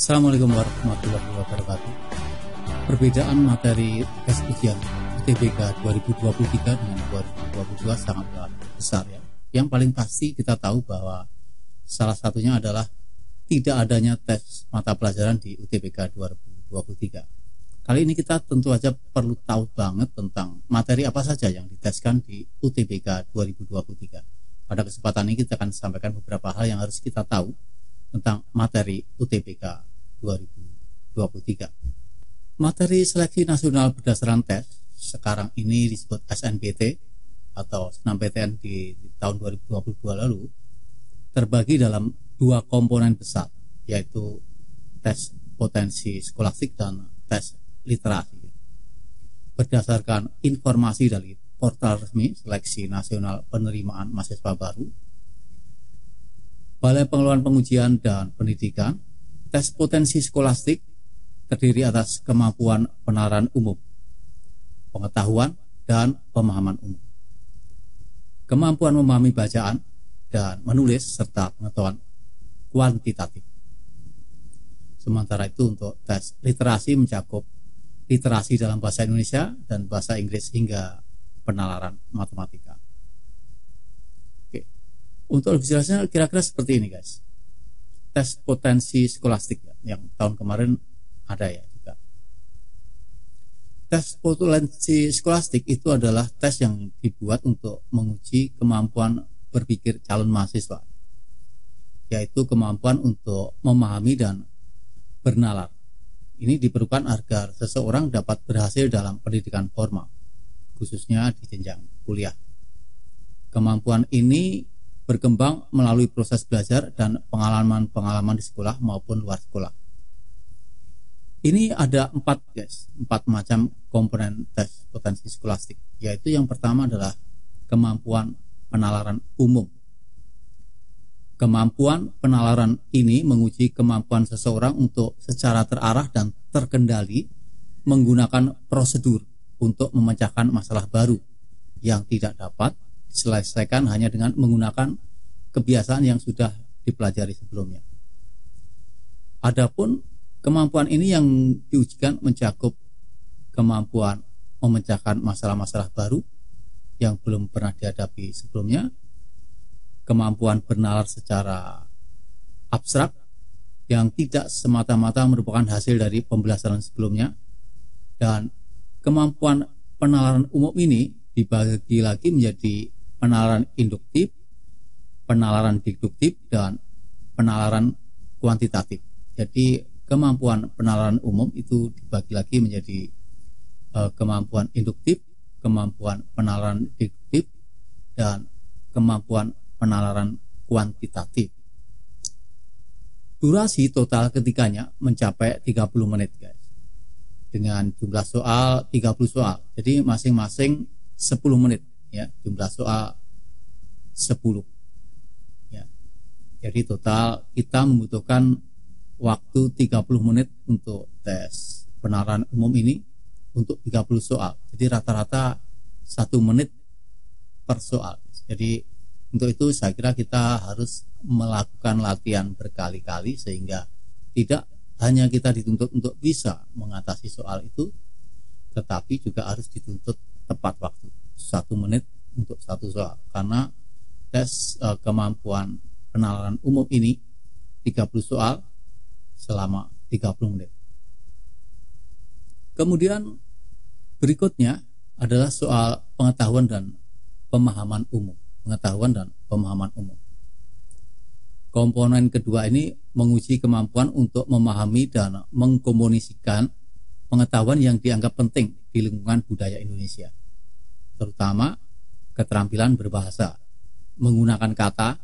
Assalamualaikum warahmatullahi wabarakatuh. Perbedaan materi tes ujian UTBK 2023 dengan 2022 sangatlah besar ya. Yang paling pasti kita tahu bahwa salah satunya adalah tidak adanya tes mata pelajaran di UTBK 2023. Kali ini kita tentu saja perlu tahu banget tentang materi apa saja yang diteskan di UTBK 2023. Pada kesempatan ini kita akan sampaikan beberapa hal yang harus kita tahu tentang materi UTBK 2023. Materi seleksi nasional berdasarkan tes sekarang ini disebut SNBT atau SNMPTN di tahun 2022 lalu terbagi dalam dua komponen besar, yaitu tes potensi skolastik dan tes literasi. Berdasarkan informasi dari portal resmi Seleksi Nasional Penerimaan Mahasiswa Baru, Balai Pengelolaan Pengujian dan Pendidikan, tes potensi skolastik terdiri atas kemampuan penalaran umum, pengetahuan, dan pemahaman umum, kemampuan memahami bacaan dan menulis, serta pengetahuan kuantitatif. Sementara itu untuk tes literasi mencakup literasi dalam bahasa Indonesia dan bahasa Inggris hingga penalaran matematika. Untuk lebih jelasnya kira-kira seperti ini guys. Tes potensi skolastik ya, yang tahun kemarin ada ya juga. Tes potensi skolastik itu adalah tes yang dibuat untuk menguji kemampuan berpikir calon mahasiswa, yaitu kemampuan untuk memahami dan bernalar. Ini diperlukan agar seseorang dapat berhasil dalam pendidikan formal, khususnya di jenjang kuliah. Kemampuan ini berkembang melalui proses belajar dan pengalaman-pengalaman di sekolah maupun luar sekolah. Ini ada empat macam komponen tes potensi skolastik, yaitu yang pertama adalah kemampuan penalaran umum. Kemampuan penalaran ini menguji kemampuan seseorang untuk secara terarah dan terkendali menggunakan prosedur untuk memecahkan masalah baru yang tidak dapat diselesaikan hanya dengan menggunakan kebiasaan yang sudah dipelajari sebelumnya. Adapun kemampuan ini yang diujikan mencakup kemampuan memecahkan masalah-masalah baru yang belum pernah dihadapi sebelumnya, kemampuan bernalar secara abstrak yang tidak semata-mata merupakan hasil dari pembelajaran sebelumnya, dan kemampuan penalaran umum ini dibagi lagi menjadi penalaran induktif, penalaran deduktif, dan penalaran kuantitatif. Jadi kemampuan penalaran umum itu dibagi lagi menjadi kemampuan induktif, kemampuan penalaran deduktif, dan kemampuan penalaran kuantitatif. Durasi total ketiganya mencapai 30 menit guys, dengan jumlah soal 30 soal. Jadi masing-masing 10 menit ya, jumlah soal 10 ya. Jadi total kita membutuhkan waktu 30 menit untuk tes penalaran umum ini untuk 30 soal. Jadi rata-rata 1 menit per soal. Jadi untuk itu saya kira kita harus melakukan latihan berkali-kali sehingga tidak hanya kita dituntut untuk bisa mengatasi soal itu, tetapi juga harus dituntut tepat waktu, 1 menit untuk 1 soal, karena tes kemampuan penalaran umum ini 30 soal selama 30 menit. Kemudian berikutnya adalah soal pengetahuan dan pemahaman umum. Komponen kedua ini menguji kemampuan untuk memahami dan mengkomunikasikan pengetahuan yang dianggap penting di lingkungan budaya Indonesia, terutama keterampilan berbahasa, menggunakan kata,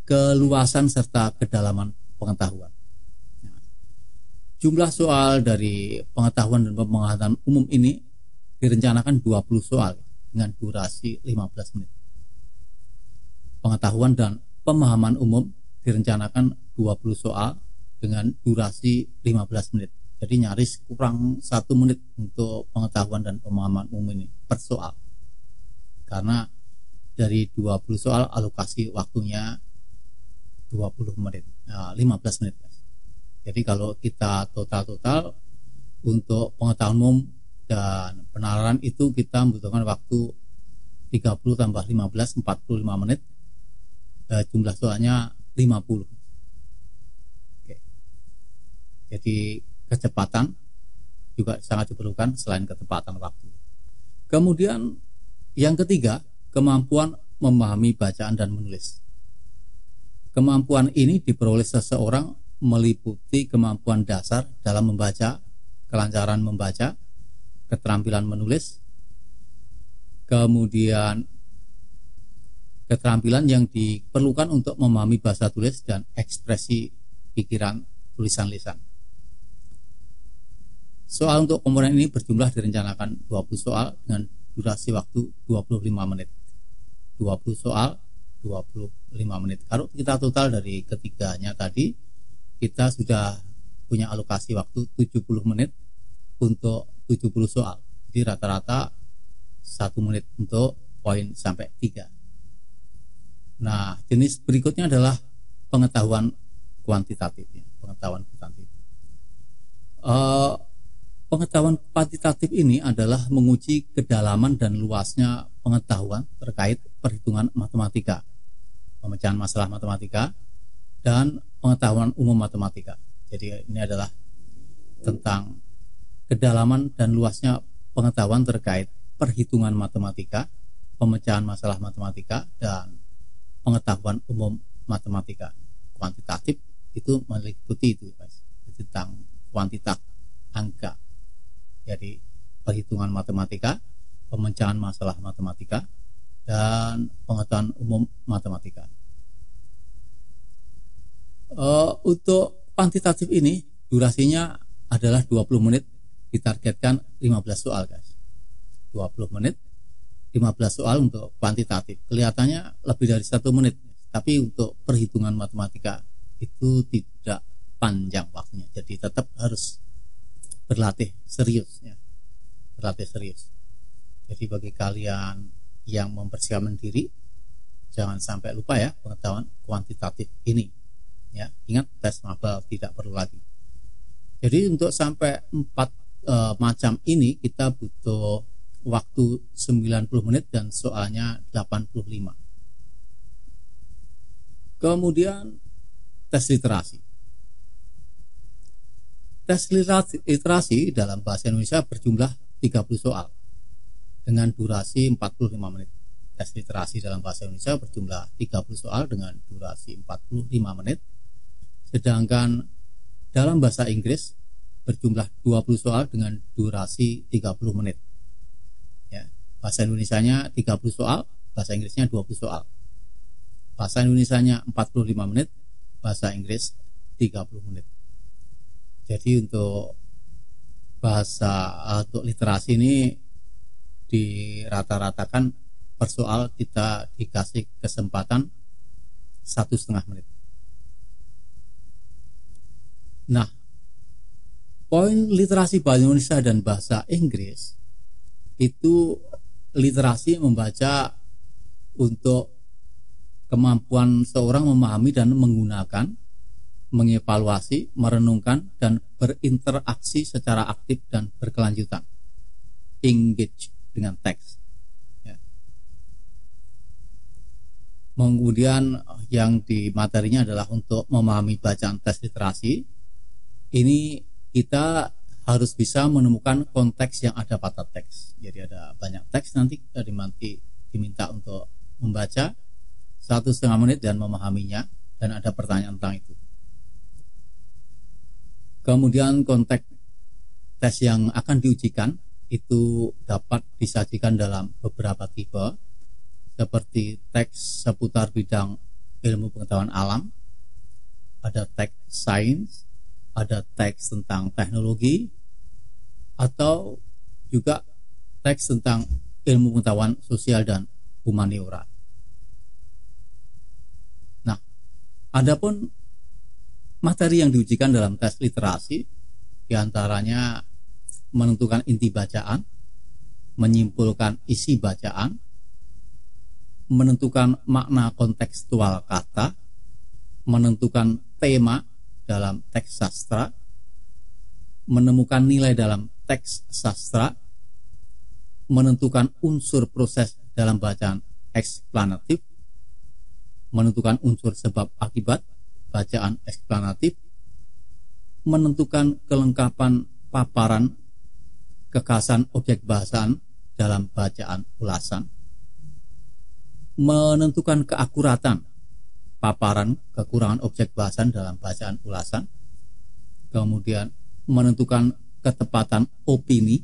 keluasan serta kedalaman pengetahuan. Jumlah soal dari pengetahuan dan pemahaman umum ini direncanakan 20 soal dengan durasi 15 menit. Pengetahuan dan pemahaman umum direncanakan 20 soal dengan durasi 15 menit. Jadi nyaris kurang 1 menit untuk pengetahuan dan pemahaman umum ini per soal. Karena dari 20 soal alokasi waktunya 20 menit, 15 menit. Jadi kalau kita total untuk pengetahuan umum dan penalaran itu kita membutuhkan waktu 30 tambah 15, 45 menit. Jumlah soalnya 50. Oke. Jadi kecepatan juga sangat diperlukan selain ketepatan waktu. Kemudian yang ketiga, kemampuan memahami bacaan dan menulis. Kemampuan ini diperoleh seseorang meliputi kemampuan dasar dalam membaca, kelancaran membaca, keterampilan menulis, kemudian keterampilan yang diperlukan untuk memahami bahasa tulis dan ekspresi pikiran tulisan lisan. Soal untuk komponen ini berjumlah direncanakan 20 soal dengan durasi waktu 25 menit. 20 soal 25 menit. Kalau kita total dari ketiganya tadi, kita sudah punya alokasi waktu 70 menit untuk 70 soal. Jadi rata-rata 1 menit untuk poin sampai 3. Nah, jenis berikutnya adalah pengetahuan kuantitatif. Pengetahuan kuantitatif. Pengetahuan kuantitatif ini adalah menguji kedalaman dan luasnya pengetahuan terkait perhitungan matematika, pemecahan masalah matematika, dan pengetahuan umum matematika. Jadi ini adalah tentang kedalaman dan luasnya pengetahuan terkait perhitungan matematika, pemecahan masalah matematika, dan pengetahuan umum matematika. Kuantitatif itu meliputi itu, tentang kuantitas angka. Jadi perhitungan matematika, pemecahan masalah matematika, dan pengetahuan umum matematika. Untuk kuantitatif ini durasinya adalah 20 menit, ditargetkan 15 soal guys. 20 menit 15 soal untuk kuantitatif. Kelihatannya lebih dari 1 menit, tapi untuk perhitungan matematika itu tidak panjang waktunya. Jadi tetap harus berlatih serius ya. Berlatih serius. Jadi bagi kalian yang mempersiapkan diri, jangan sampai lupa ya pengetahuan kuantitatif ini. Ya, ingat tes maba tidak perlu lagi. Jadi untuk sampai 4 macam ini kita butuh waktu 90 menit dan soalnya 85. Kemudian tes literasi. Tes literasi dalam bahasa Indonesia berjumlah 30 soal dengan durasi 45 menit. Tes literasi dalam bahasa Indonesia berjumlah 30 soal dengan durasi 45 menit. Sedangkan dalam bahasa Inggris berjumlah 20 soal dengan durasi 30 menit. Ya, bahasa Indonesianya 30 soal, bahasa Inggrisnya 20 soal. Bahasa Indonesianya 45 menit, bahasa Inggris 30 menit. Jadi untuk untuk literasi ini dirata-ratakan per soal kita dikasih kesempatan 1,5 menit. Nah, poin literasi bahasa Indonesia dan bahasa Inggris itu literasi membaca untuk kemampuan seorang memahami dan menggunakan, mengevaluasi, merenungkan, dan berinteraksi secara aktif dan berkelanjutan. Engage dengan teks. Ya. Kemudian yang di materinya adalah untuk memahami bacaan tes literasi. Ini kita harus bisa menemukan konteks yang ada pada teks. Jadi ada banyak teks, nanti kita diminta untuk membaca 1,5 menit dan memahaminya, dan ada pertanyaan tentang itu. Kemudian konteks tes yang akan diujikan itu dapat disajikan dalam beberapa tipe, seperti teks seputar bidang ilmu pengetahuan alam, ada teks sains, ada teks tentang teknologi, atau juga teks tentang ilmu pengetahuan sosial dan humaniora. Nah, adapun materi yang diujikan dalam tes literasi diantaranya menentukan inti bacaan, menyimpulkan isi bacaan, menentukan makna kontekstual kata, menentukan tema dalam teks sastra, menemukan nilai dalam teks sastra, menentukan unsur proses dalam bacaan eksplanatif, menentukan unsur sebab akibat bacaan eksplanatif, menentukan kelengkapan paparan kekhasan objek bahasaan dalam bacaan ulasan, menentukan keakuratan paparan kekurangan objek bahasan dalam bacaan ulasan, kemudian menentukan ketepatan opini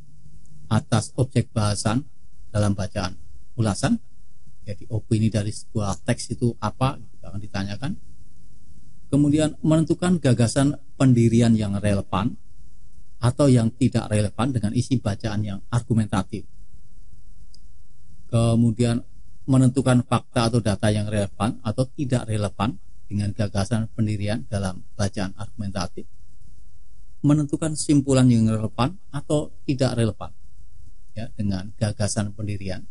atas objek bahasan dalam bacaan ulasan. Jadi opini dari sebuah teks itu apa, akan ditanyakan. Kemudian menentukan gagasan pendirian yang relevan atau yang tidak relevan dengan isi bacaan yang argumentatif. Kemudian menentukan fakta atau data yang relevan atau tidak relevan dengan gagasan pendirian dalam bacaan argumentatif. Menentukan simpulan yang relevan atau tidak relevan ya, dengan gagasan pendirian.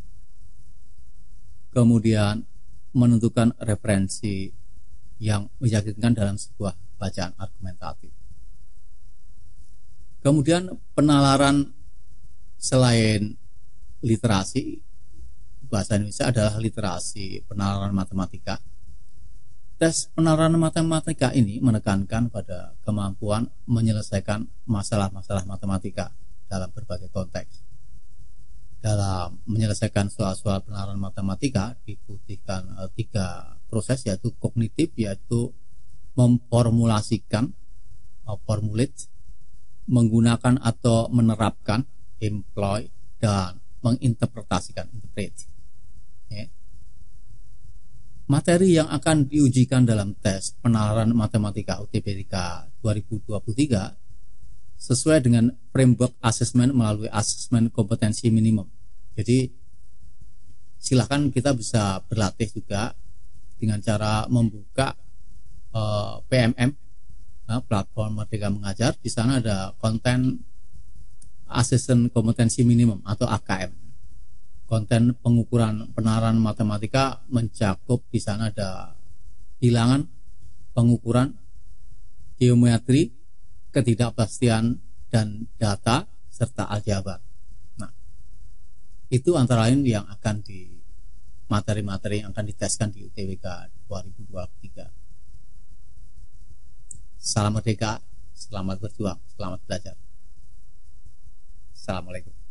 Kemudian menentukan referensi yang meyakinkan dalam sebuah bacaan argumentatif. Kemudian penalaran selain literasi bahasa Indonesia adalah literasi penalaran matematika. Tes penalaran matematika ini menekankan pada kemampuan menyelesaikan masalah-masalah matematika dalam berbagai konteks. Dalam menyelesaikan soal-soal penalaran matematika dibutuhkan 3 proses, yaitu kognitif, yaitu memformulasikan, formulate, menggunakan atau menerapkan, employ, dan menginterpretasikan, interpret. Ya. Materi yang akan diujikan dalam tes penalaran matematika UTBK 2023 sesuai dengan framework assessment melalui asesmen kompetensi minimum. Jadi silakan kita bisa berlatih juga dengan cara membuka PMM, platform Merdeka Mengajar. Di sana ada konten asesmen kompetensi minimum atau AKM. Konten pengukuran penalaran matematika mencakup, di sana ada bilangan, pengukuran, geometri, ketidakpastian dan data, serta aljabar. Nah, itu antara lain yang akan di materi-materi yang akan diteskan di UTBK 2023. Salam merdeka, selamat berjuang, selamat belajar. Assalamualaikum.